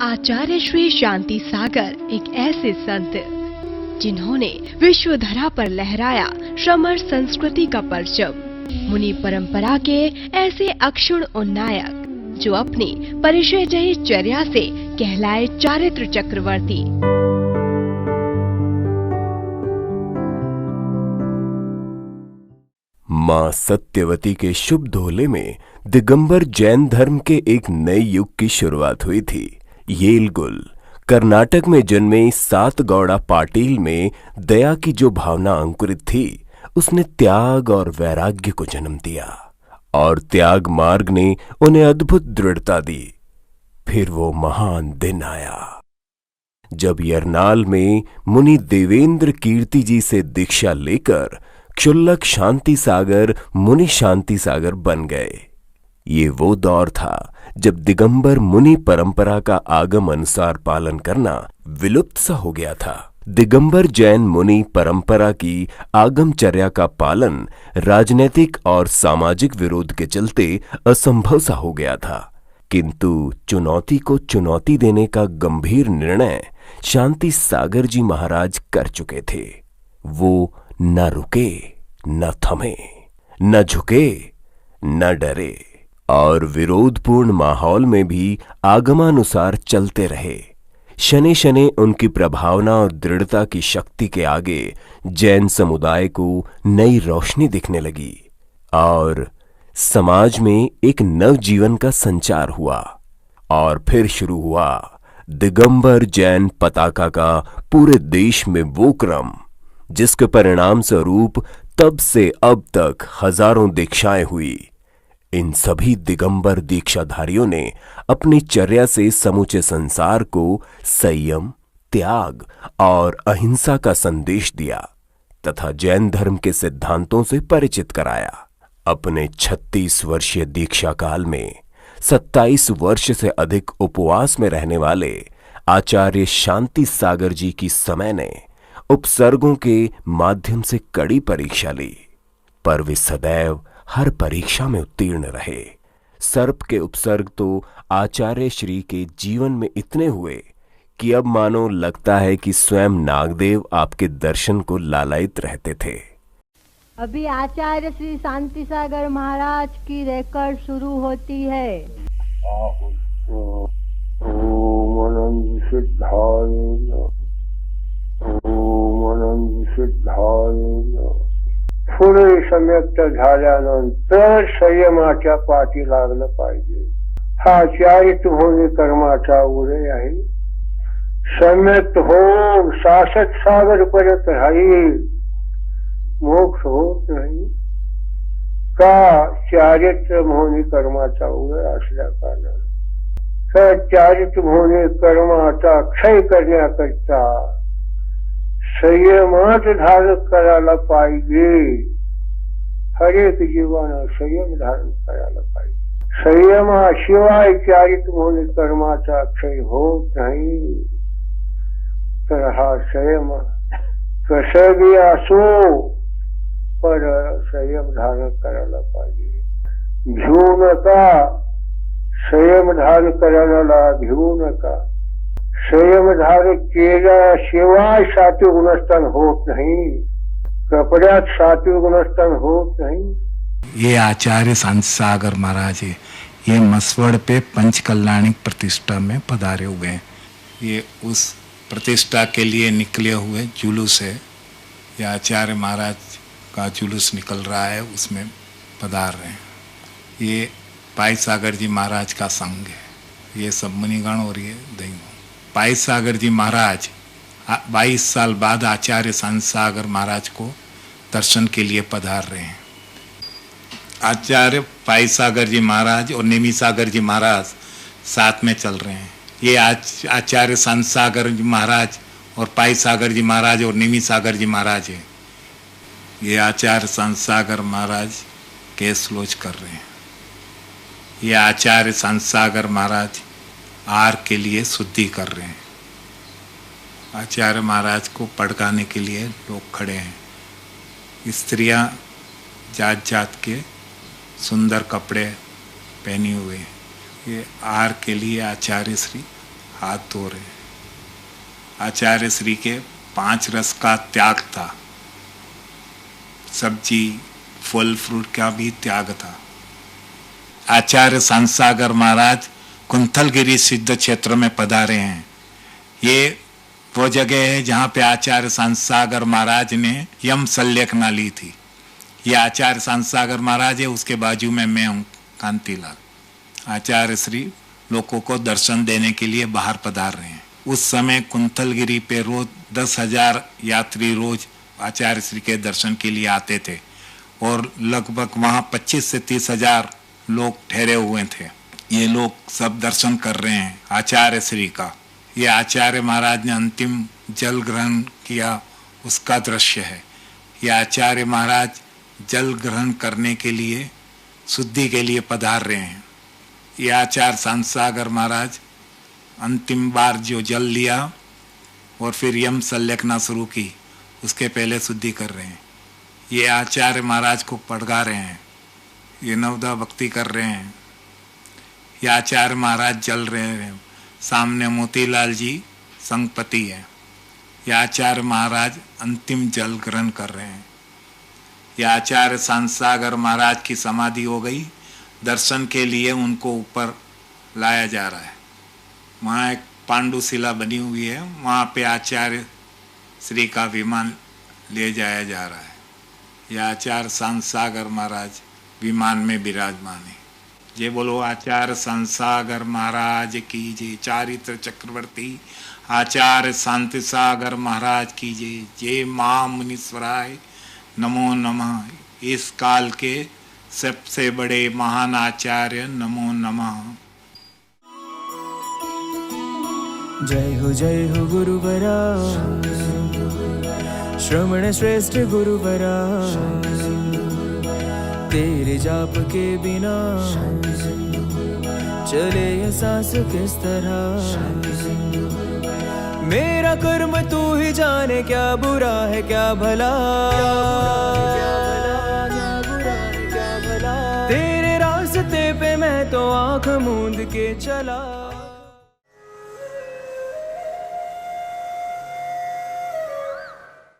आचार्य श्री शांति सागर एक ऐसे संत जिन्होंने विश्व धरा पर लहराया श्रमण संस्कृति का परचम। मुनि परंपरा के ऐसे अक्षुण उन्नायक जो अपनी परिचय जही चर्या से कहलाए चारित्र चक्रवर्ती। मां सत्यवती के शुभ धोले में दिगंबर जैन धर्म के एक नए युग की शुरुआत हुई थी। येलगुल कर्नाटक में जन्मे सात गौड़ा पाटिल में दया की जो भावना अंकुरित थी, उसने त्याग और वैराग्य को जन्म दिया और त्याग मार्ग ने उन्हें अद्भुत दृढ़ता दी। फिर वो महान दिन आया जब यरनाल में मुनि देवेंद्र कीर्ति जी से दीक्षा लेकर क्षुल्लक शांति सागर मुनि शांति सागर बन गए। ये वो दौर था जब दिगंबर मुनि परंपरा का आगम अनुसार पालन करना विलुप्त सा हो गया था। दिगंबर जैन मुनि परंपरा की आगमचर्या का पालन राजनीतिक और सामाजिक विरोध के चलते असंभव सा हो गया था, किंतु चुनौती को चुनौती देने का गंभीर निर्णय शांति सागर जी महाराज कर चुके थे। वो न रुके, न थमे, न झुके, न डरे और विरोधपूर्ण माहौल में भी आगमानुसार चलते रहे। शनि शनि उनकी प्रभावना और दृढ़ता की शक्ति के आगे जैन समुदाय को नई रोशनी दिखने लगी और समाज में एक नव जीवन का संचार हुआ। और फिर शुरू हुआ दिगंबर जैन पताका का पूरे देश में वो क्रम जिसके परिणाम स्वरूप तब से अब तक हजारों दीक्षाएं हुई। इन सभी दिगंबर दीक्षाधारियों ने अपनी चर्या से समूचे संसार को संयम, त्याग और अहिंसा का संदेश दिया तथा जैन धर्म के सिद्धांतों से परिचित कराया। अपने 36 वर्षीय दीक्षा काल में 27 वर्ष से अधिक उपवास में रहने वाले आचार्य शांति सागर जी की समय ने उपसर्गों के माध्यम से कड़ी परीक्षा ली, पर वे सदैव हर परीक्षा में उत्तीर्ण रहे। सर्प के उपसर्ग तो आचार्य श्री के जीवन में इतने हुए कि अब मानो लगता है कि स्वयं नागदेव आपके दर्शन को लालायित रहते थे। अभी आचार्य श्री शांति सागर महाराज की रिकॉर्ड शुरू होती है। पुढे सम्यक्त झाल्यानंतर संयमाच्या पाठी लागलं पाहिजे। हा चारित्र होणे कर्माचा उदय आहे। सम्यक्त होऊन शाश्वत सागर पर्यंत राहील, मोक्ष होत नाही का चारित्र होणे कर्माचा उदय असल्या कारणाने तर चारित्र होणे कर्माचा क्षय करण्याकरिता संयमात धारण करायला पाहिजे। हरेक जीवानं संयम धारण करायला पाहिजे। संयमाशिवाय चारित्र होणे कर्माचा क्षय होत नाही। तर हा संयम कसं बी असो पर संयम धारण करायला पाहिजे। भिवू नका, संयम धारण करायला भिवू नका। संयम धारण केल्याशिवाय सात्विक गुणस्थान होत नहीं, कपड्यात सात्विक गुणस्थान होत नहीं। ये आचार्य शांति सागर महाराज है, ये मसवड़ पे पंचकल्याणिक प्रतिष्ठा में पधारे हुए हैं। ये उस प्रतिष्ठा के लिए निकले हुए जुलूस है। ये आचार्य महाराज का जुलूस निकल रहा है, उसमें पधार रहे हैं। ये पाई सागर जी महाराज का संघ है। ये सब मुनिगण और ये दैव। पाई सागर जी महाराज 22 साल बाद आचार्य शांति सागर महाराज को दर्शन के लिए पधार रहे हैं। आचार्य पाई सागर जी महाराज और नेमी सागर जी महाराज साथ में चल रहे हैं। ये आचार्य शांति सागर जी महाराज और पाई सागर जी महाराज और नेमी सागर जी महाराज है। ये आचार्य शांति सागर महाराज केस लोच कर रहे हैं। ये आचार्य शांति सागर महाराज आर के लिए शुद्धि कर रहे हैं। आचार्य महाराज को पड़काने के लिए लोग खड़े हैं। स्त्रियां जात जात के सुंदर कपड़े पहने हुए। ये आर के लिए आचार्य श्री हाथ धो रहे हैं। आचार्य श्री के 5 रस का त्याग था, सब्जी फल फ्रूट का भी त्याग था। आचार्य संतसागर महाराज कुंथलगिरी सिद्ध क्षेत्र में पधारे हैं। ये वो जगह है जहाँ पे आचार्य संतसागर महाराज ने यम संलेखना ली थी। ये आचार्य संतसागर महाराज है, उसके बाजू में मैं हूँ कांतिलाल। आचार्य श्री लोगों को दर्शन देने के लिए बाहर पधार रहे हैं। उस समय कुंथलगिरी पे रोज 10,000 यात्री रोज आचार्य श्री के दर्शन के लिए आते थे और लगभग वहाँ 25 से 30,000 लोग ठहरे हुए थे। ये लोग सब दर्शन कर रहे हैं आचार्य श्री का। ये आचार्य महाराज ने अंतिम जल ग्रहण किया, उसका दृश्य है। ये आचार्य महाराज जल ग्रहण करने के लिए, शुद्धि के लिए पधार रहे हैं। ये आचार्य संतसागर महाराज अंतिम बार जो जल लिया और फिर यम संलेखना शुरू की, उसके पहले शुद्धि कर रहे हैं। ये आचार्य महाराज को पढ़ा रहे हैं, ये नवदा भक्ति कर रहे हैं। ये आचार्य महाराज जल रहे हैं, सामने मोतीलाल जी संगपति है। ये आचार्य महाराज अंतिम जल ग्रहण कर रहे हैं। ये आचार्य संतसागर महाराज की समाधि हो गई, दर्शन के लिए उनको ऊपर लाया जा रहा है। वहाँ एक पांडुशिला बनी हुई है, वहाँ पे आचार्य श्री का विमान ले जाया जा रहा है। यह आचार्य संतसागर महाराज विमान में विराजमान है। ये बोलो आचार्य संतसागर महाराज की जय। चारित्र चक्रवर्ती आचार्य संतसागर महाराज की जय। जय मां मुनीश्वराय नमो नमः। इस काल के सबसे बड़े महान आचार्य नमो नमः। जय हो गुरुवरा, श्रवण श्रेष्ठ गुरुवरा। तेरे जाप के बिना चले ये सांस किस तरह। मेरा कर्म तू ही जाने, क्या बुरा है क्या भला। तेरे रास्ते पे मैं तो आंख मूंद के चला।